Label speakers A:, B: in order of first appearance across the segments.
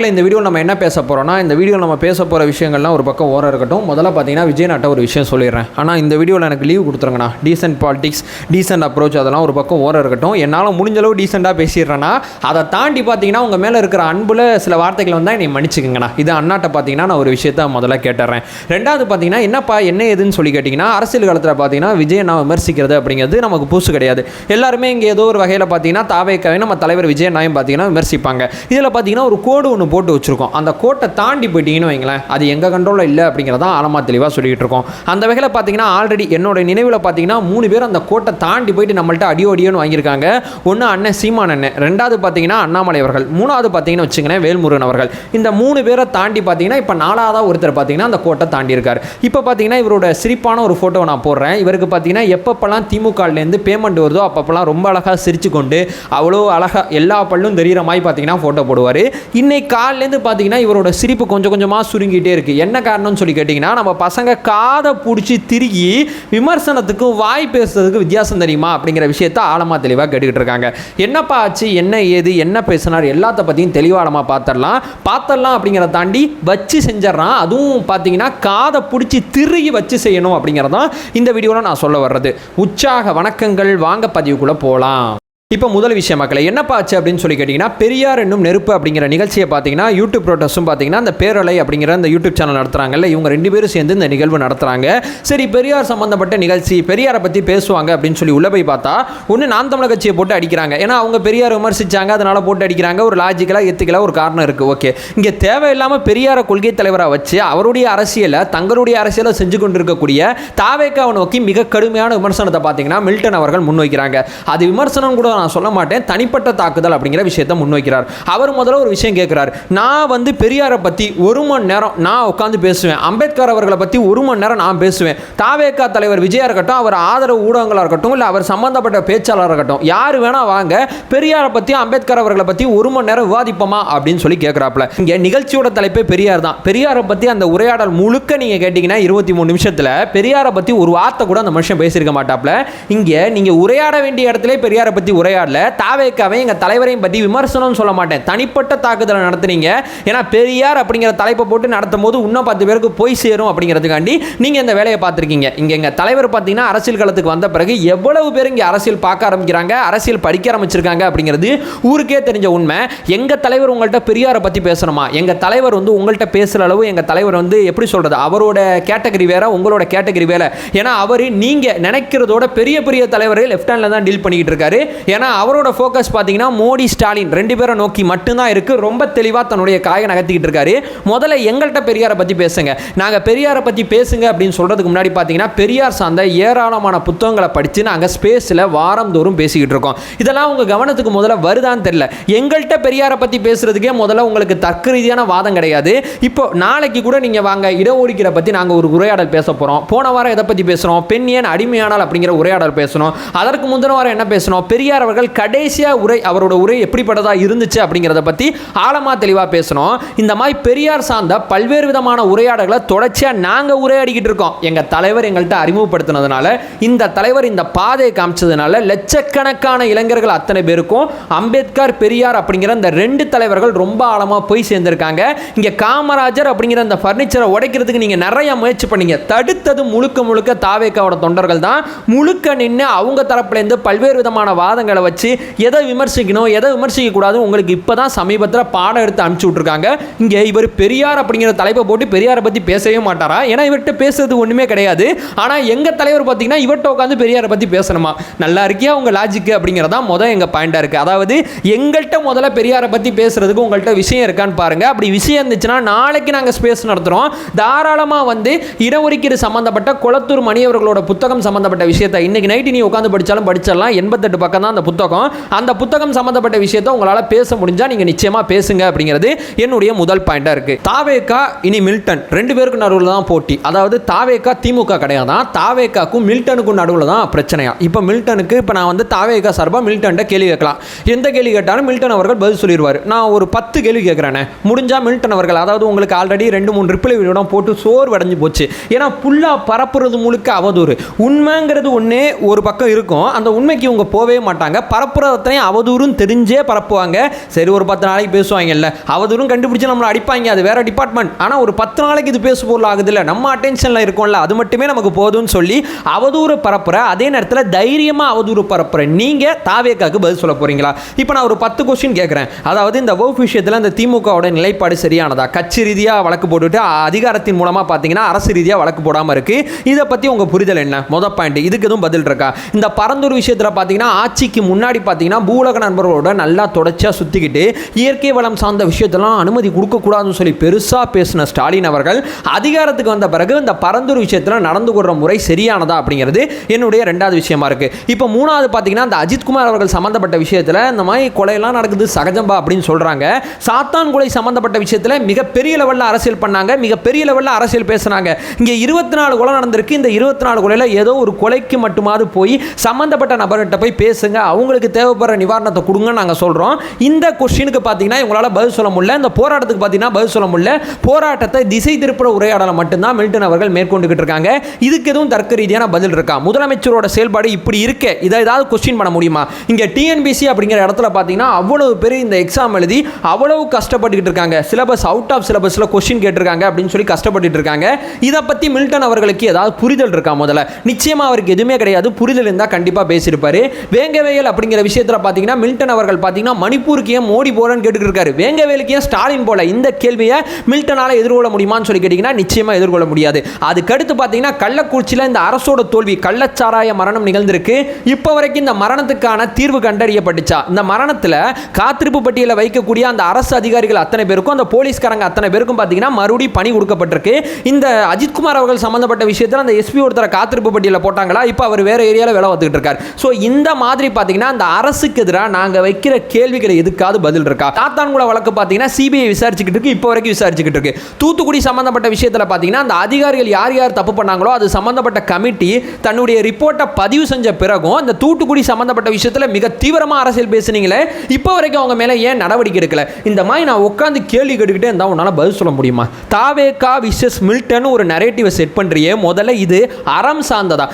A: இந்த வீடியோவில் நம்ம என்ன பேச போகிறோம்னா, இந்த வீடியோவில் நம்ம பேச போகிற விஷயங்கள்லாம் ஒரு பக்கம் ஓரம் இருக்கட்டும். முதல்ல பார்த்தீங்கன்னா விஜய் நாட்டை ஒரு விஷயம் சொல்லிடுறேன். ஆனால் இந்த வீடியோவில் எனக்கு லீவ் கொடுத்துருங்கண்ணா. டீசென்ட் பாலிடிக்ஸ், டீசென்ட் அப்ரோச் அதெல்லாம் ஒரு பக்கம் ஓரம் இருக்கட்டும். என்னால் முடிஞ்சளவு டீசெண்டாக பேசிடுறேன்னா, அதை தாண்டி பார்த்தீங்கன்னா உங்கள் மேலே இருக்கிற அன்பில் சில வார்த்தைகள் வந்தால் என்னை மன்னிச்சுக்கங்கண்ணா. இது அண்ணாட்ட பார்த்தீங்கன்னா நான் ஒரு விஷயத்த முதல்ல கேட்டுறேன். ரெண்டாவது பார்த்தீங்கன்னா என்னப்பா என்ன ஏதுன்னு சொல்லி கேட்டிங்கன்னா, அரசியல் காலத்தில் பார்த்தீங்கன்னா விஜய் நான் விமர்சிக்கிறது அப்படிங்கிறது நமக்கு புதுசு கிடையாது. எல்லாருமே இங்கே ஏதோ ஒரு வகையில் பார்த்தீங்கன்னா தாவேக்காவே நம்ம தலைவர் விஜய் நாயும் பார்த்தீங்கன்னா விமர்சிப்பாங்க. இதில் பார்த்தீங்கன்னா ஒரு கோடு ஒன்று போட்டு வச்சுருக்கோம். அந்த கோட்டை தாண்டி போயிட்டீங்கன்னு வைங்களேன், அது எங்கள் கண்ட்ரோலில் இல்லை அப்படிங்கிறதான் ஆழமாக தெளிவாக சொல்லிகிட்டு இருக்கோம். அந்த வகையில் பார்த்தீங்கன்னா ஆல்ரெடி என்னோட நினைவில் பார்த்தீங்கன்னா 3 பேர் அந்த கோட்டை தாண்டி போயிட்டு நம்மள்ட்ட அடியோடியோன்னு வாங்கியிருக்காங்க. ஒன்று அண்ணன் சீமான் அண்ணன், ரெண்டாவது பார்த்தீங்கன்னா அண்ணாமலை அவர்கள், மூணாவது பார்த்தீங்கன்னா வச்சுங்களேன் வேல்முருகன் அவர்கள். இந்த 3 பேரை தாண்டி பார்த்தீங்கன்னா இப்போ 4ஆவதாக ஒருத்தர் பார்த்தீங்கன்னா அந்த கோட்டை தாண்டி இருக்கார். இப்போ பார்த்தீங்கன்னா இவரோட சிரிப்பான ஒரு ஃபோட்டோ நான் போடுறேன். இவருக்கு பார்த்தீங்கன்னா எப்பப்பெல்லாம் திமுகலேருந்து பேமெண்ட் வருதோ அப்பப்பெல்லாம் ரொம்ப அழகாக சிரிச்சு கொண்டு அவ்வளோ அழகாக எல்லா பல்லும் தெரிகிற மாதிரி பார்த்தீங்கன்னா ஃபோட்டோ போடுவார். இன்னைக்கு காலிலேருந்து பார்த்தீங்கன்னா இவரோட சிரிப்பு கொஞ்சம் கொஞ்சமாக சுருங்கிட்டே இருக்குது. என்ன காரணம்னு சொல்லி கேட்டிங்கன்னா, நம்ம பசங்க காதை பிடிச்சி திருகி விமர்சனத்துக்கும் வாய் பேசுறதுக்கு வித்தியாசம் தெரியுமா அப்படிங்கிற விஷயத்த ஆழமாக தெளிவாக கேட்டுக்கிட்டு இருக்காங்க. என்னப்பா ஆச்சு, என்ன ஏது, என்ன பேசினார், எல்லாத்த பற்றியும் தெளிவாளமாக பார்த்துடலாம் அப்படிங்கிறத தாண்டி வச்சு செஞ்சிடறான். அதுவும் பார்த்தீங்கன்னா காதை பிடிச்சி திருகி வச்சு செய்யணும் அப்படிங்கிறதான் இந்த வீடியோவில் நான் சொல்ல வர்றது. உற்சாக வணக்கங்கள், வாங்க பதிவுக்குள்ளே போகலாம். இப்போ முதல் விஷயம் மக்களே என்னப்பா ஆச்சு அப்படின்னு சொல்லி கேட்டிங்கன்னா, பெரியார் என்னும் நெருப்பு அப்படிங்கிற நிகழ்ச்சியை பார்த்தீங்கன்னா யூடியூப் ப்ரோட்டஸும் பார்த்தீங்கன்னா அந்த பேரலை அப்படிங்கிற அந்த யூடியூப் சேனல் நடத்துகிறாங்கல்ல, இவங்க 2 பேரும் சேர்ந்து இந்த நிகழ்வு நடத்துகிறாங்க. சரி பெரியார் சம்மந்தப்பட்ட நிகழ்ச்சி, பெரியாரை பற்றி பேசுவாங்க அப்படின்னு சொல்லி உள்ளே போய் பார்த்தா ஒன்று நாம் தமிழர் கட்சியை போட்டு அடிக்கிறாங்க. ஏன்னா அவங்க பெரியார் விமர்சித்தாங்க, அதனால் போட்டு அடிக்கிறாங்க. ஒரு லாஜிக்கலாக எத்திக்கலாக ஒரு காரணம் இருக்குது. ஓகே, இங்கே தேவையில்லாமல் பெரியாரை கொள்கை தலைவராக வச்சு அவருடைய அரசியலை தங்களுடைய அரசியலை செஞ்சு கொண்டிருக்கக்கூடிய தாவேக்காவை நோக்கி மிக கடுமையான விமர்சனத்தை பார்த்தீங்கன்னா மில்டன் அவர்கள் முன்வைக்கிறாங்க. அது விமர்சனம் கூட நான் சொல்ல மாட்டேன், தனிப்பட்ட தாக்குதல் அப்படிங்கிற விஷயத்தை முன்வைக்கிறார். அவர் முதல்ல ஒரு விஷயம் கேட்கிறார். நான் வந்து பெரியாரை பற்றி 1 மணி நேரம் நான் உட்காந்து பேசுவேன், அம்பேத்கர் அவர்களை பற்றி 1 மணி நேரம் நான் பேசுவேன். தாவேக்கா தலைவர் விஜயா இருக்கட்டும், அவர் ஆதரவு ஊடகங்களாக இருக்கட்டும், இல்லை அவர் சம்பந்தப்பட்ட பேச்சாளராக இருக்கட்டும், யார் வேணா வாங்க பெரியாரை பற்றி அம்பேத்கர் அவர்களை பற்றி 1 மணி நேரம் விவாதிப்போமா அப்படின்னு சொல்லி கேட்கிறாப்புல. இங்கே நிகழ்ச்சியோட தலைப்பே பெரியார் தான். பெரியாரை பற்றி அந்த உரையாடல் முழுக்க நீங்க கேட்டீங்கன்னா 23 நிமிஷத்தில் பெரியாரை பற்றி ஒரு வார்த்தை கூட அந்த மனுஷன் பேசியிருக்க மாட்டாப்ல. இங்கே நீங்க உரையாட வேண்டிய இடத்துல பெரியாரை பற்றி உரையாடல, தாவேக்காவை எங்க தலைவரையும் பற்றி விமர்சனம் சொல்ல மாட்டேன், தனிப்பட்ட தாக்குதலை நடத்துனீங்க. ஏன்னா பெரியார் அப்படிங்கிற தலைப்பை போட்டு நடத்தும் போது இன்னும் 10 பேருக்கு போய் சேரும் அப்படிங்கிறதுக்காண்டி நீங்க இந்த வேலையை பார்த்துருக்கீங்க. இங்க எங்க தலைவர் பார்த்தீங்கன்னா அரசியல் களத்துக்கு வந்த பிறகு எவ்வளவு பேர் இங்கே அரசியல் பார்க்க ஆரம்பிக்கிறாங்க, அரசியல் படிக்க ஆரம்பிச்சிருக்காங்க அப்படிங்கிறது ஊருக்கே தெரிஞ்ச உண்மை. எங்க தலைவர் உங்கள்கிட்ட பெரியாரை பற்றி பேசணுமா? எங்க தலைவர் வந்து உங்கள்கிட்ட பேசுகிற அளவு எங்க தலைவர் வந்து எப்படி சொல்றது, அவரோட கேட்டகரி வேற, உங்களோட கேட்டகரி வேற. ஏன்னா அவர் நீங்க நினைக்கிறதோட பெரிய பெரிய தலைவரை லெஃப்ட் ஹேண்ட்ல தான் டீல் பண்ணிக்கிட்டு இருக்காரு. ஏன்னா அவரோட ஃபோக்கஸ் பார்த்தீங்கன்னா மோடி ஸ்டாலின் 2 பேரை நோக்கி மட்டும்தான் இருக்கு. ரொம்ப தெளிவாக தன்னுடைய காயை நகர்த்திக்கிட்டு இருக்காரு. முதல்ல எங்கள்கிட்ட பெரியாரை பற்றி பேசுங்க, நாங்கள் பெரியாரை பற்றி பேசுங்க அப்படின்னு சொல்றதுக்கு முன்னாடி பார்த்தீங்கன்னா பெரியார் சார்ந்த ஏராளமான புத்தகங்களை படித்து நாங்கள் ஸ்பேஸில் வாரந்தோறும் பேசிக்கிட்டு இருக்கோம். இதெல்லாம் உங்கள் கவனத்துக்கு முதல்ல வருதான்னு தெரியல. எங்கள்கிட்ட பெரியாரை பற்றி பேசுறதுக்கே முதல்ல உங்களுக்கு தர்க்க ரீதியான வாதம் கிடையாது. இப்போ நாளைக்கு கூட நீங்கள் வாங்க இடஒதுக்கீடை பற்றி நாங்கள் ஒரு உரையாடல் பேச போகிறோம். போன வாரம் எதை பற்றி பேசுகிறோம், பெண் ஏன் அடிமையானால் அப்படிங்கிற உரையாடல் பேசணும். அதற்கு முந்தின வாரம் என்ன பேசணும், பெரியார் அவர்கள் கடைசியா உரை, அவரோட உரை எப்படிப்பட்டதா இருந்துச்சு அப்படிங்கிறத பற்றி ஆழமா தெளிவா பேசணும். இந்த மாதிரி பெரியார் சார்ந்த பல்வேறு விதமான உரையாடல்களை தொடர்ச்சியா நாங்க உரையாடிக்கிட்டு இருக்கோம். எங்க தலைவர் எங்கள்கிட்ட அறிமுகப்படுத்தினதுனால, இந்த தலைவர் இந்த பாதையை காமிச்சதுனால லட்சக்கணக்கான இளைஞர்கள் அத்தனை பேருக்கும் அம்பேத்கர் பெரியார் அப்படிங்கிற இந்த 2 தலைவர்கள் ரொம்ப ஆழமா போய் சேர்ந்திருக்காங்க. இங்க காமராஜர் அப்படிங்கிற அந்த பர்னிச்சரை உடைக்கிறதுக்கு நீங்க நிறைய முயற்சி பண்ணீங்க. தடுத்தது முழுக்க முழுக்க தாவேக்காவோட தொண்டர்கள் தான். முழுக்க நின்று அவங்க தரப்புல இருந்து பல்வேறு விதமான வாதங்களை வச்சு எதை விமர்சிக்கணும் எதை விமர்சிக்க கூடாது உங்களுக்கு இப்பதான் சமீபத்தில் பாடம் எடுத்து அனுப்பிச்சு விட்டுருக்காங்க. இங்கே இவர் பெரியார் அப்படிங்கிற தலைப்பை போட்டு பெரியாரை பற்றி பேசவே மாட்டாரா? ஏன்னா இவர்கிட்ட பேசுறது ஒன்றுமே கிடையாது. ஆனால் எங்கள் தலைவர் பார்த்தீங்கன்னா இவர்கிட்ட உட்காந்து பெரியாரை பற்றி பேசணுமா? நல்லா இருக்கியா உங்கள் லாஜிக்கு அப்படிங்கிறதா எங்கள் பாயிண்டாக இருக்குது. அதாவது எங்கள்கிட்ட முதல்ல பெரியாரை பற்றி பேசுறதுக்கு உங்கள்கிட்ட விஷயம் இருக்கான்னு பாருங்க. அப்படி விஷயம் இருந்துச்சுன்னா நாளைக்கு நாங்கள் ஸ்பேஸ் நடத்துகிறோம். தாராளமாக வந்து இடஒதுக்கீடு சம்மந்தப்பட்ட குளத்தூர் மணி அவர்களோட புத்தகம் சம்மந்தப்பட்ட விஷயத்தை இன்னைக்கு நைட்டு நீ உட்காந்து படித்தாலும் படிச்சிடலாம். 88 பக்கம் தான் அந்த புத்தகம். அந்த புத்தகம் சம்பந்தப்பட்ட விஷயத்தை உங்களால் பேச முடிஞ்சா நீங்க நிச்சயமா பேசுங்க அப்படிங்கிறது என்னுடைய முதல் பாயிண்டா இருக்கு. தாவேக்கா இனி மில்டன் 2 பேருக்கு நடுவில் தான் போட்டி. அதாவது தாவேக்கா திமுக கிடையாது, தாவேக்காக்கும் மில்டனுக்கும் நடுவில் தான் பிரச்சனையா. இப்போ மில்டனுக்கு இப்போ நான் வந்து தாவேக்கா சார்பா மில்டன்ட்ட கேள்வி கேட்கலாம். எந்த கேள்வி கேட்டாலும் மில்டன் அவர்கள் பதில் சொல்லிடுவார். நான் ஒரு 10 கேள்வி கேட்குறேன், முடிஞ்சா மில்டன் அவர்கள், அதாவது உங்களுக்கு ஆல்ரெடி 2-3 ரிப்ளை வீடியோ போட்டு சோர் அடைஞ்சு போச்சு. ஏன்னா புல்லா பரப்புறது முழுக்க அவதூறு. உண்மைங்கிறது ஒன்னே ஒரு பக்கம் இருக்கும், அந்த உண்மைக்கு இவங்க போவே மாட்டாங்க. மாட்டாங்க, பரப்புறதையும் அவதூறுன்னு தெரிஞ்சே பரப்புவாங்க. சரி ஒரு 10 நாளைக்கு பேசுவாங்கல்ல, அவதூறும் கண்டுபிடிச்சு நம்மளை அடிப்பாங்க, அது வேற டிபார்ட்மெண்ட். ஆனால் ஒரு 10 நாளைக்கு இது பேசு பொருள் ஆகுதுல்ல, நம்ம அட்டென்ஷனில் இருக்கோம்ல, அது மட்டுமே நமக்கு போதும்னு சொல்லி அவதூறு பரப்புற, அதே நேரத்தில் தைரியமாக அவதூறு பரப்புற நீங்கள் தாவேக்காக்கு பதில் சொல்ல போறீங்களா? இப்போ நான் ஒரு 10 கொஸ்டின் கேட்குறேன். அதாவது இந்த வகுப்பு விஷயத்தில் இந்த திமுகவோட நிலைப்பாடு சரியானதா? கட்சி ரீதியாக வழக்கு போட்டுட்டு அதிகாரத்தின் மூலமாக பார்த்தீங்கன்னா அரசு ரீதியாக வழக்கு போடாமல் இருக்கு. இதை பற்றி உங்கள் புரிதல் என்ன? மொதல் பாயிண்ட், இதுக்கு எதுவும் பதில் இருக்கா? இந்த பரந்தூர் விஷயத்தில் பார்த்தீங்கன்னா ஆட்சிக்கு முன்னாடி பார்த்தீங்கன்னா பூலக நண்பர்களோட நல்லா தொடர்ச்சியாக சுற்றிக்கிட்டு இயற்கை வளம் சார்ந்த விஷயத்தெல்லாம் அனுமதி கொடுக்கக்கூடாதுன்னு சொல்லி பெருசாக பேசின ஸ்டாலின் அவர்கள் அதிகாரத்துக்கு வந்த பிறகு இந்த பரந்தூர் விஷயத்தில் நடந்து கொள்கிற முறை சரியானதா அப்படிங்கிறது என்னுடைய 2வது விஷயமா இருக்கு. இப்போ 3வது பார்த்தீங்கன்னா இந்த அஜித்குமார் அவர்கள் சம்பந்தப்பட்ட விஷயத்தில் இந்த மாதிரி கொலையெல்லாம் நடக்குது சகஜம்பா அப்படின்னு சொல்றாங்க. சாத்தான் கொலை சம்பந்தப்பட்ட விஷயத்தில் மிகப்பெரிய லெவலில் அரசியல் பண்ணாங்க, மிகப்பெரிய லெவலில் அரசியல் பேசுனாங்க. இங்கே 24 கொலை நடந்திருக்கு. இந்த 24 கொலையில் ஏதோ ஒரு கொலைக்கு மட்டுமாவது போய் சம்பந்தப்பட்ட நபர்கிட்ட போய் பேசுங்க, அவங்களுக்கு தேவைப்படுற நிவாரணத்தை கொடுங்கன்னு நாங்கள் சொல்கிறோம். இந்த கொஸ்டினுக்கு பார்த்தீங்கன்னா இவங்களால் பதில் சொல்ல முடியல. இந்த போராட்டத்துக்கு பார்த்தீங்கன்னா பதில் சொல்ல முடியல. போராட்டத்தை திசை திருப்புற உரையாடலை மட்டும்தான் மில்டன் அவர்கள் மேற்கொண்டுகிட்டு இருக்காங்க. இதுக்கு எதுவும் தர்க்க ரீதியான பதில் இருக்கா? முதலமைச்சரோட செயல்பாடு இப்படி இருக்கு, இதை ஏதாவது கொஸ்டின் பண்ண முடியுமா? இங்கே டிஎன்பிசி அப்படிங்கிற இடத்துல பார்த்தீங்கன்னா அவ்வளவு பேர் இந்த எக்ஸாம் எழுதி அவ்வளவு கஷ்டப்பட்டுக்கிட்டு இருக்காங்க. சிலபஸ் அவுட் ஆஃப் சிலபஸில் கொஸ்டின் கேட்டிருக்காங்க அப்படின்னு சொல்லி கஷ்டப்பட்டு இருக்காங்க. இதை பற்றி மில்டன் அவர்களுக்கு ஏதாவது புரிதல் இருக்கா? முதல்ல நிச்சயமாக அவருக்கு எதுவுமே கிடையாது. புரிதல் இருந்தால் கண்டிப்பாக பேசியிருப்பாரு. வேங்கவேல் அப்படிங்கிற விஷயத்தில் பார்த்தீங்கன்னா மில்டன் அவர்கள் பார்த்தீங்கன்னா மணிப்பூருக்கு ஏன் மோடி போலன்னு கேட்டுக்கிட்டு இருக்காரு, வேங்கவேலுக்கு ஏன் ஸ்டாலின் போல? இந்த கேள்வியை மில்டனால் எதிர்கொள்ள முடியுமான்னு சொல்லி கேட்டிங்கன்னா நிச்சயமாக எதிர்கொள்ள முடியாது. அதுக்கடுத்து பார்த்தீங்கன்னா கள்ளக்குறிச்சியில் இந்த அரசோட தோல்வி, கள்ளச்சாராய மரணம் நிகழ்ந்திருக்கு. இப்போ வரைக்கும் இந்த மரணத்துக்கான தீர்வு கண்டறியப்பட்டுச்சா? இந்த மரணத்தில் காத்திருப்பு பட்டியலில் வைக்கக்கூடிய அந்த அரசு அதிகாரிகள் அத்தனை பேருக்கும் அந்த போலீஸ்காரங்க அத்தனை பேருக்கும் பார்த்தீங்கன்னா மறுபடியும் பணி கொடுக்கப்பட்டிருக்கு. இந்த அஜித்குமார் அவர்கள் சம்பந்தப்பட்ட விஷயத்தில் அந்த எஸ்பி ஒருத்தர காத்திருப்பு பட்டியலில் போட்டாங்களா? இப்போ அவர் வேற ஏரியாவில் வேலை பார்த்துக்கிட்டு இருக்கார். ஸோ இந்த மாதிரி பார்த்தீங்கன்னா அந்த அரசுக்கு எதிராக நாங்கள் வைக்கிற கேள்விகளை எதுக்காவது பதில் இருக்கா? சாத்தான்குள வழக்கு பார்த்தீங்கன்னா சிபிஐ விசாரிச்சுக்கிட்டு இருக்கு, இப்போ வரைக்கும் விசாரிச்சுக்கிட்டு இருக்கு. தூத்துக்குடி சம்பந்தப்பட்ட விஷயத்தில் பார்த்தீங்கன்னா அந்த அதிகாரிகள் யார் யார் தப்பு பண்ணாங்களோ அது சம்பந்தப்பட்ட கமிட்டி தன்னுடைய ரிப்போர்ட்டை பதிவு செஞ்ச பிறகும் இந்த தூத்துக்குடி சம்பந்தப்பட்ட விஷயத்தில் மிக தீவிரமாக அரசியல் பேசுனீங்களே, இப்போ வரைக்கும் அவங்க மேலே ஏன் நடவடிக்கை எடுக்கல? இந்த மாதிரி நான் உட்காந்து கேள்வி கேட்டுக்கிட்டே இருந்தால் உன்னால் பதில் சொல்ல முடியுமா? தாவேகா விசஸ் மில்டன் ஒரு நரேட்டிவை செட் பண்ணுறியே, முதல்ல இது அறம் சார்ந்ததா?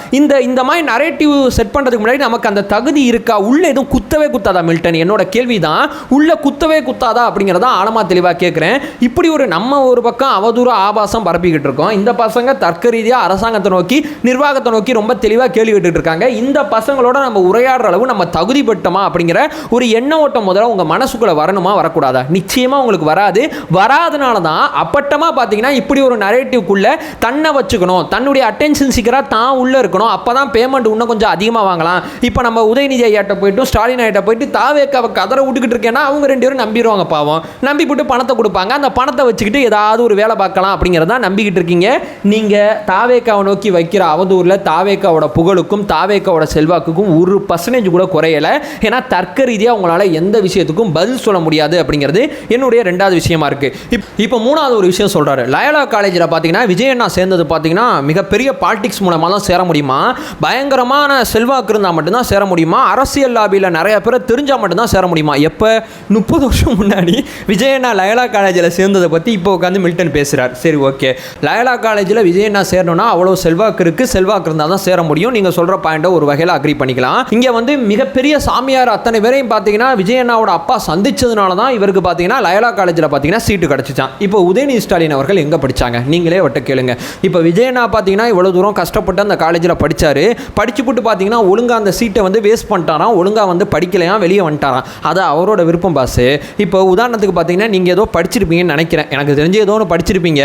A: இந்த மாதிரி நரேட்டிவ் செட் பண்ணுறதுக்கு முன்னாடி நமக்கு அந்த தகுதி இருக்கா? உள்ள எதுவும் குத்தவே குத்தாதா மில்டன்? என்னோட கேள்வி தான், உள்ள குத்தவே குத்தாதா அப்படிங்கிறதா ஆழமாக தெளிவாக கேட்குறேன். இப்படி நம்ம ஒரு பக்கம் அவதூறு ஆபாசம் பரப்பிக்கிட்டு இருக்கோம், இந்த பசங்க தர்க்க ரீதியாக அரசாங்கத்தை நோக்கி நிர்வாகத்தை நோக்கி ரொம்ப தெளிவாக கேள்வி கேட்டுட்டு இருக்காங்க. இந்த பசங்களோட நம்ம உரையாடுற அளவு நம்ம தகுதி பெற்றோமா அப்படிங்கிற ஒரு எண்ண ஓட்டம் முதல்ல உங்கள் மனசுக்குள்ளே வரணுமா வரக்கூடாதா? நிச்சயமாக உங்களுக்கு வராது. வராதனால தான் அப்பட்டமாக பார்த்தீங்கன்னா இப்படி ஒரு நரேட்டிவ்க்குள்ளே தன்னை வச்சுக்கணும், தன்னுடைய அட்டென்ஷன் சீக்கிரம் தான் உள்ளே இருக்கணும், அப்போ தான் பேமெண்ட் இன்னும் கொஞ்சம் அதிகமாக வாங்கலாம். இப்போ நம்ம உதயநிதி ஐயாட்ட போயிட்டு ஸ்டாலின் ஐயாட்ட போயிட்டு தாவேக்காவை கதற விட்டுக்கிட்டு இருக்கேன்னா அவங்க 2 பேரும் நம்பிடுவாங்க, பாவம் நம்பி போட்டு பணத்தை கொடுப்பாங்க. அந்த பணத்தை வச்சுக்கிட்டு ஏதாவது ஒரு வேலை பார்க்கலாம் அப்படிங்கிறத நம்பிக்கிட்டு இருக்கீங்க. நீங்கள் தாவேக்காவை நோக்கி வைக்கிற அவதூறில் தாவேக்காவோட புகழுக்கும் தாவேக்காவோட செல்வாக்குக்கும் 1% கூட குறையலை. ஏன்னா தர்க்க ரீதியாக உங்களால் எந்த விஷயத்துக்கும் பதில் சொல்ல முடியாது அப்படிங்கிறது என்னுடைய 2வது விஷயமா இருக்கு. இப்போ 3வது ஒரு விஷயம் சொல்றாரு. லயோலா காலேஜில் பார்த்தீங்கன்னா விஜய் அண்ணா சேர்ந்தது பார்த்தீங்கன்னா மிகப்பெரிய பாலிடிக்ஸ் மூலமாக தான் சேர முடியுமா, பயங்கரமான செல்வாக்கு இருந்தால் மட்டும்தான் சேர முடியுமா, அரசியல் லாபியில் நிறைய பேர் தெரிஞ்சால் மட்டும்தான் சேர முடியுமா? எப்போ 30 வருஷம் முன்னாடி விஜய் அண்ணா லயோலா காலேஜில் சேர்ந்ததை பற்றி இப்போ உட்காந்து மில்டன் பேசுகிறார். சரி ஓகே, லயோலா காலேஜில் விஜய் அண்ணா சேரணும்னா அவ்வளோ செல்வாக்கு இருக்குது, செல்வாக்கு இருந்தால் தான் சேர முடியும். நீங்கள் சொல்கிற பாயிண்ட்டை ஒரு வகையில் அக்ரி பண்ணிக்கலாம். இங்கே மிகப்பெரிய சாமியார் அத்தனை பேரையும் பார்த்தீங்கன்னா விஜய் அண்ணாவோட அப்பா சந்திச்சதுனால தான் இவருக்கு பார்த்தீங்கன்னா லயோலா காலேஜில் பார்த்தீங்கன்னா சீட்டு கிடச்சிச்சான். இப்போ உதயநிதி ஸ்டாலின் அவர்கள் எங்கே படித்தாங்க? நீங்களே வட்ட கேளுங்க. இப்போ விஜய் அண்ணா பார்த்தீங்கன்னா இவ்வளோ தூரம் கஷ்டப்பட்டு அந்த காலேஜில் படித்தார், படிச்சு போட்டு பார்த்தீங்கன்னா ஒழுங்காக அந்த சீட்டை வேஸ்ட் பண்ணிட்டாராம், ஒழுங்காக படிக்கலையாம், வெளியே வந்துட்டாராம். அது அவரோட விருப்பம் பாஸ். இப்போ உதாரணத்துக்கு பார்த்தீங்கன்னா நீங்கள் ஏதோ படிச்சிருப்பீங்கன்னு நினைக்கிறேன், எனக்கு தெரிஞ்சு ஏதோ ஒன்று படிச்சிருப்பீங்க,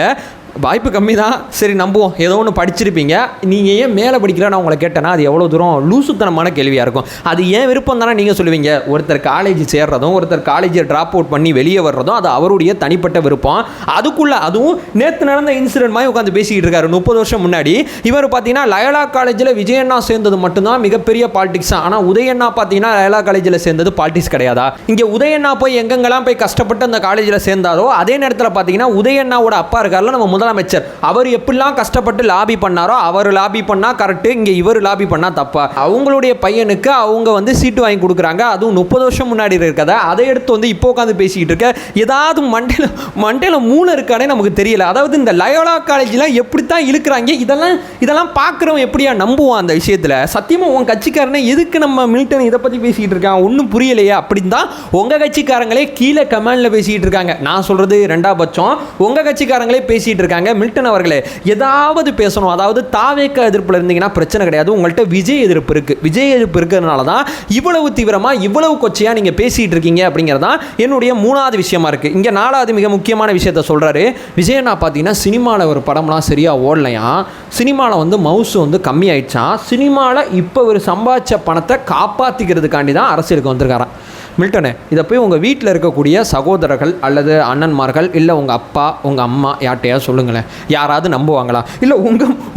A: வாய்ப்பு கம்மி தான், சரி நம்புவோம், ஏதோ ஒன்று படிச்சிருப்பீங்க. நீங்கள் ஏன் மேலே படிக்கிறேன்னு உங்களை கேட்டேன்னா அது எவ்வளோ தூரம் லூசுத்தனமான கேள்வியாக இருக்கும். அது ஏன் விருப்பம் தானே நீங்கள் சொல்லுவீங்க. ஒருத்தர் காலேஜ் சேர்றதும் ஒருத்தர் காலேஜை ட்ராப் அவுட் பண்ணி வெளியே வர்றதும் அது அவருடைய தனிப்பட்ட விருப்பம். அதுக்குள்ளே அதுவும் நேற்று நடந்த இன்சிடென்ட் மாதிரி உட்காந்து பேசிக்கிட்டு இருக்காரு 30 வருஷம் முன்னாடி. இவர் பார்த்தீங்கன்னா லயோலா காலேஜில் விஜய் அண்ணா சேர்ந்தது மட்டும்தான் மிகப்பெரிய பாலிடிக்ஸ். ஆனால் உதயண்ணா பார்த்தீங்கன்னா லயோலா காலேஜில் சேர்ந்தது பாலிடிக்ஸ் கிடையாதா? இங்கே உதயண்ணா போய் எங்கெங்கெல்லாம் போய் கஷ்டப்பட்டு அந்த காலேஜில் சேர்ந்தாரோ அதே நேரத்தில் பார்த்தீங்கன்னா உதயண்ணாவோட அப்பா இருக்கார்ல நம்ம முதலமைச்சர். அவர் எப்படிலாம் கஷ்டப்பட்டு லாபி பண்ணாரோ, அவர் லாபி பண்ணா கரெக்ட், இங்க இவர் லாபி பண்ணா தப்பா? அவங்களுடைய பையனுக்கு அவங்க வந்து சீட்டு வாங்கி கொடுக்குறாங்க, அதுவும் 30 வருஷம் முன்னாடி இருக்கதை அதை எடுத்து வந்து இப்போ உட்காந்து பேசிக்கிட்டு இருக்க. ஏதாவது மண்டையில மூளை இருக்கானே நமக்கு தெரியல. அதாவது இந்த லயோலா காலேஜில் எப்படித்தான் இழுக்கிறாங்க, இதெல்லாம் பார்க்குறவன் எப்படியா நம்புவான் அந்த விஷயத்தில்? சத்தியமாக உன் கட்சிக்காரனே எதுக்கு நம்ம மில்டன் இதை பற்றி பேசிக்கிட்டு இருக்கான் ஒன்றும் புரியலையே அப்படின்னு தான் உங்கள் கட்சிக்காரங்களே கீழே கமெண்டில் பேசிக்கிட்டு இருக்காங்க. நான் சொல்கிறது 2ஆம் பட்சம், உங்கள் கட்சிக்காரங்களே பேசிகிட்டு இருக்காங்க. மில்டன் அவர்களே ஏதாவது பேசணும். அதாவது தாவேக்க எதிர்ப்பில் இருந்தீங்கன்னா பிரச்சனை கிடையாது, உங்கள்கிட்ட விஜய் எதிர்ப்பு இருக்குது. விஜய் எதிர்ப்பு இருக்கிறதுனால தான் இவ்வளவு தீவிரமாக இவ்வளவு கொச்சையாக நீங்கள் பேசிகிட்டு இருக்கீங்க அப்படிங்கிறது தான் என்னுடைய 3வது விஷயமா இருக்குது. இங்கே 4வது மிக முக்கியமான விஷயத்த சொல்கிறாரு. விஜய் நான் பார்த்தீங்கன்னா சினிமாவில் ஒரு படம்லாம் சரியாக ஓடலையா, சினிமாவில் வந்து மவுசு வந்து கம்மி ஆயிடுச்சான், சினிமாவில் இப்போ ஒரு சம்பாதிச்ச பணத்தை காப்பாற்றிக்கிறதுக்காண்டி தான் அரசியலுக்கு வந்திருக்காரான். மில்டனே, இதை போய் உங்கள் வீட்டில் இருக்கக்கூடிய சகோதரர்கள் அல்லது அண்ணன்மார்கள் இல்லை உங்கள் அப்பா உங்கள் அம்மா யார்ட்டையா சொல்லுங்களேன். யாராவது நம்புவாங்களா? இல்லை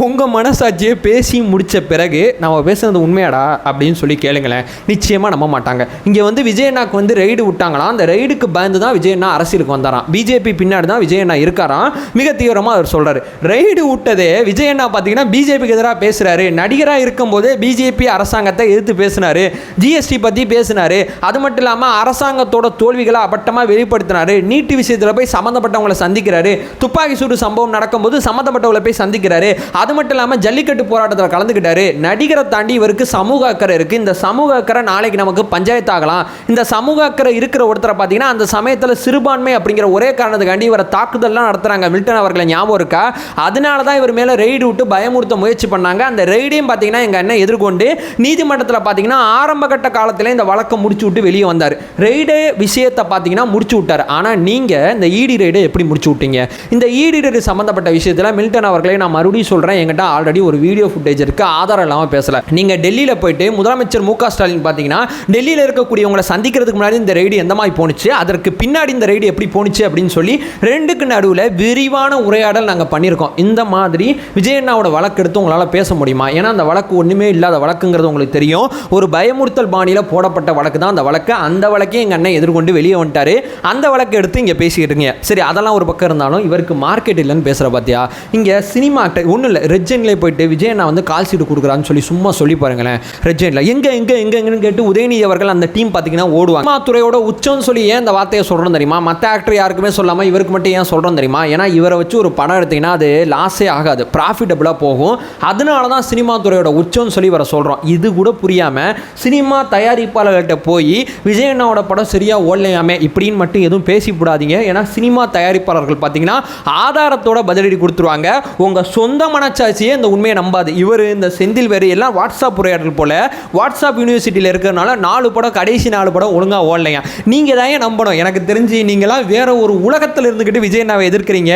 A: உங்கள் மனசாட்சியை பேசி முடித்த பிறகு நம்ம பேசுகிறது உண்மையாடா அப்படின்னு சொல்லி கேளுங்களேன். நிச்சயமாக நம்ப மாட்டாங்க. இங்கே வந்து விஜயண்ணாக்கு வந்து ரெய்டு விட்டாங்களாம். அந்த ரெய்டுக்கு பயந்து தான் விஜயண்ணா அரசியலுக்கு வந்தாராம். பிஜேபி பின்னாடி தான் விஜயண்ணா இருக்காராம். மிக தீவிரமாக அவர் சொல்கிறார். ரெய்டு விட்டதே விஜயண்ணா பார்த்தீங்கன்னா பிஜேபிக்கு எதிராக பேசுகிறாரு. நடிகராக இருக்கும்போதே பிஜேபி அரசாங்கத்தை எதிர்த்து பேசினார், ஜிஎஸ்டி பற்றி பேசினார். அது மட்டும் இல்லாமல் அரசாங்கத்தோட தோல்விகளை அப்பட்டமாக வெளிப்படுத்தினார். நீட்டு விஷயத்தில் போய் சம்மந்தப்பட்டவங்களை சந்திக்கிறாரு. துப்பாக்கி சூடு சம்பவம் நடக்கும்போது சம்மந்தப்பட்டவங்களை போய் சந்திக்கிறாரு. அது மட்டும் இல்லாமல் ஜல்லிக்கட்டு போராட்டத்தில் கலந்துக்கிட்டாரு. நடிகரை தாண்டி இவருக்கு சமூக அக்கறை இருக்குது. இந்த சமூக அக்கறை நாளைக்கு நமக்கு பஞ்சாயத்து ஆகலாம். இந்த சமூக அக்கறை இருக்கிற ஒருத்தரை பார்த்தீங்கன்னா அந்த சமயத்தில் சிறுபான்மை அப்படிங்கிற ஒரே காரணத்துக்காண்டி இவரை தாக்குதல்லாம் நடத்துகிறாங்க. மில்டன் அவர்களை ஞாபகம் இருக்கா? அதனால தான் இவர் மேலே ரெய்டு விட்டு பயமுறுத்த முயற்சி பண்ணாங்க. அந்த ரெய்டையும் பார்த்தீங்கன்னா எங்கள் அண்ணன் எதிர்கொண்டு நீதிமன்றத்தில் பார்த்தீங்கன்னா ஆரம்ப கட்ட காலத்தில் இந்த வழக்கை முடிச்சு விட்டு வெளியே வந்தார். ரெய்டு விஷயத்தை பார்த்தீங்கன்னா முடிச்சு விட்டார். ஆனால் நீங்கள் இந்த இடி ரெய்டை எப்படி முடிச்சு விட்டீங்க? இந்த இடி ரெய்டு சம்மந்தப்பட்ட விஷயத்தில் மில்டன் அவர்களே நான் மறுபடியும் சொல்கிறேன், எங்கிட்ட ஆல்ரெடி ஒரு வீடியோ ஃபுட்டேஜ் இருக்குது, ஆதாரம் இல்லாமல் பேசலை. நீங்கள் டெல்லியில் போயிட்டு முதலமைச்சர் மு.க. ஸ்டாலின் பார்த்தீங்கன்னா டெல்லியில் இருக்கக்கூடியவங்களை சந்திக்கிறதுக்கு முன்னாடி இந்த ரெய்டு எந்த மாதிரி போணுச்சு, அதற்கு பின்னாடி இந்த ரெய்டு எப்படி போணுச்சு அப்படின்னு சொல்லி 2க்கு நடுவில் விரிவான உரையாடல் நாங்கள் பண்ணியிருக்கோம். இந்த மாதிரி விஜயண்ணாவோட வழக்கு எடுத்து உங்களால் பேச முடியுமா? ஏன்னா அந்த வழக்கு ஒன்றுமே இல்லாத வழக்குங்கிறது உங்களுக்கு தெரியும். ஒரு பயமுறுத்தல் பாணியில் போடப்பட்ட வழக்கு தான் அந்த வழக்கு. அந்த வழக்கே எங்கள் அண்ணன் எதிர்கொண்டு வெளியே வந்துட்டாரு. அந்த வழக்கை எடுத்து இங்கே பேசிக்கிட்டுங்க. சரி, அதெல்லாம் ஒரு பக்கம் இருந்தாலும் இவருக்கு மார்க்கெட் இல்லைன்னு பேசுகிற பார்த்தியா? இங்கே சினிமா ஆக்டர் ஒன்றும் இல்லை, ரெட்ஜென்ட்லேயே போயிட்டு விஜயண்ணா வந்து கால் சீட்டு கொடுக்குறான்னு சொல்லி சும்மா சொல்லி பாருங்களேன். ரெட்ஜென்ட்ல எங்கன்னு கேட்டு உதயநிதி அவர்கள் அந்த டீம் பார்த்தீங்கன்னா ஓடுவாங்க. சினிமா துறையோட உச்சம்னு சொல்லி ஏன் இந்த வார்த்தையை சொல்கிறோம் தெரியுமா? மற்ற ஆக்டர் யாருக்குமே சொல்லாமல் இவருக்கு மட்டும் ஏன் சொல்கிறோம் தெரியுமா? ஏன்னா இவரை வச்சு ஒரு படம் எடுத்தீங்கன்னா அது லாஸே ஆகாது, ப்ராஃபிட்டபுளாக போகும். அதனால தான் சினிமா துறையோட உச்சம்னு சொல்லி இவரை சொல்கிறோம். இது கூட புரியாமல் சினிமா தயாரிப்பாளர்கள்ட்ட போய் விஜயண்ணாவோட படம் சரியாக ஓடலையாமே இப்படின்னு மட்டும் எதுவும் பேசிவிடாதீங்க. ஏன்னா சினிமா தயாரிப்பாளர்கள் பார்த்தீங்கன்னா ஆதாரத்தோட பதிலடி கொடுத்துருவாங்க. உங்கள் சொந்த மனச்சாட்சியே இந்த உண்மையை நம்பாது. இவர் இந்த செந்தில் வேறு எல்லாம் வாட்ஸ்அப் உரையாடல் போல் வாட்ஸ்அப் யூனிவர்சிட்டியில் இருக்கிறனால 4 படம் கடைசி 4 படம் ஒழுங்காக ஓடலைங்க. நீங்கள் தான் நம்பணும். எனக்கு தெரிஞ்சு நீங்களாம் வேற ஒரு உலகத்தில் இருந்துக்கிட்டு விஜயண்ணாவை எதிர்க்கிறீங்க.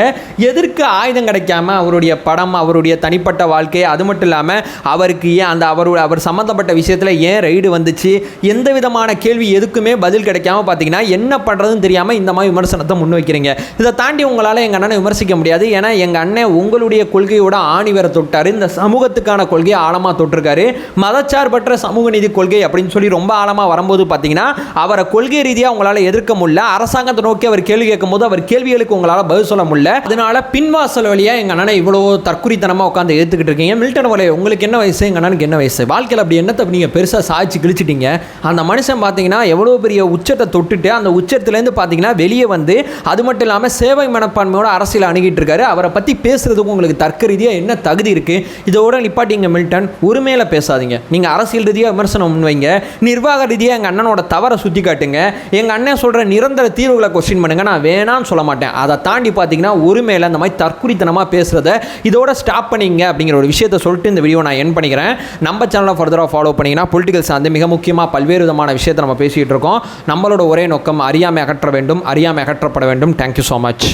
A: எதிர்க்க ஆயுதம் கிடைக்காம அவருடைய படம், அவருடைய தனிப்பட்ட வாழ்க்கை, அது மட்டும் இல்லாமல் அவருக்கு ஏன் அந்த அவர் சம்மந்தப்பட்ட விஷயத்தில் ஏன் ரைடு வந்துச்சு, எந்த விதமான கேள்வி எதுக்குமே பதில் கிடைக்காம பார்த்தீங்கன்னா என்ன பண்ணுறதுன்னு தெரியாமல் இந்த மாதிரி விமர்சனத்தை முன்வைக்கிறீங்க. இதை தாண்டி உங்களால் எங்கள் அண்ணனை விமர்சிக்க முடியாது. ஏன்னா எங்கள் அண்ணன் உங்களுடைய கொள்கையோட ஆணி வேற தொட்டார். இந்த சமூகத்துக்கான கொள்கையை ஆழமாக தொட்டிருக்காரு. மதச்சார்பற்ற சமூக நீதி கொள்கை அப்படின்னு சொல்லி ரொம்ப ஆழமாக வரும்போது பார்த்தீங்கன்னா அவரை கொள்கை ரீதியாக உங்களால் எதிர்க்க முடியல. அரசாங்கத்தை நோக்கி அவர் கேள்வி கேட்கும் போது அவர் கேள்விகளுக்கு உங்களால் பதில் சொல்ல முடியல. அதனால பின்வாசல் வழியாக எங்கள் அண்ணனை இவ்வளோ தற்குறித்தனமாக உட்காந்து எதிர்த்துக்கிட்டு இருக்கீங்க. மில்டன் வலை உங்களுக்கு என்ன வயசு, எங்கள் அண்ணனுக்கு என்ன வயசு? வாழ்க்கையில் அப்படி என்னத்தை நீங்கள் பெருசாக சாய்ச்சி கிழிச்சிட்டீங்க? அந்த மனுஷன் பார்த்தீங்கன்னா எவ்வளோ பெரிய உச்சத்தை தொட்டுட்டு அந்த உச்சத்துலேருந்து பார்த்தீங்கன்னா வெளியே வந்து அது மட்டும் இல்லாமல் சேவை மனப்பான்மையோட அரசியல் அணுகிட்டு இருக்காரு. அவரை பற்றி பேசுறதுக்கு உங்களுக்கு தர்க்க ரீதியாக என்ன தகுதி இருக்குது? இதோட நிப்பாட்டிங்க மில்டன். உரிமையில பேசாதீங்க. நீங்கள் அரசியல் ரீதியாக விமர்சனம் முன்வைங்க, நிர்வாக ரீதியாக எங்கள் அண்ணனோட தவறை சுற்றி காட்டுங்க, எங்கள் அண்ணன் சொல்கிற நிரந்தர தீர்வுகளை கொஸ்டின் பண்ணுங்க. நான் வேணான்னு சொல்ல மாட்டேன். அதை தாண்டி பார்த்தீங்கன்னா உரிமையில இந்த மாதிரி தற்குறித்தனமாக பேசுகிறத இதோட ஸ்டாப் பண்ணிங்க அப்படிங்கிற ஒரு விஷயத்தை சொல்லிட்டு இந்த வீடியோ நான் என் பண்ணிக்கிறேன். நம்ம சேனலை ஃபர்தராக ஃபாலோ பண்ணிங்கன்னா பொலிட்டிக்கல் சார்ந்து மிக முக்கியமாக பல்வேறு விதமான விஷயத்தை நம்ம பேசிகிட்டு இருக்கோம். நம்மளோட ஒரே நோக்கம் அறியாமை அகற்ற வேண்டும், அறியாமை அகற்றப்பட வேண்டும். Thank you so much.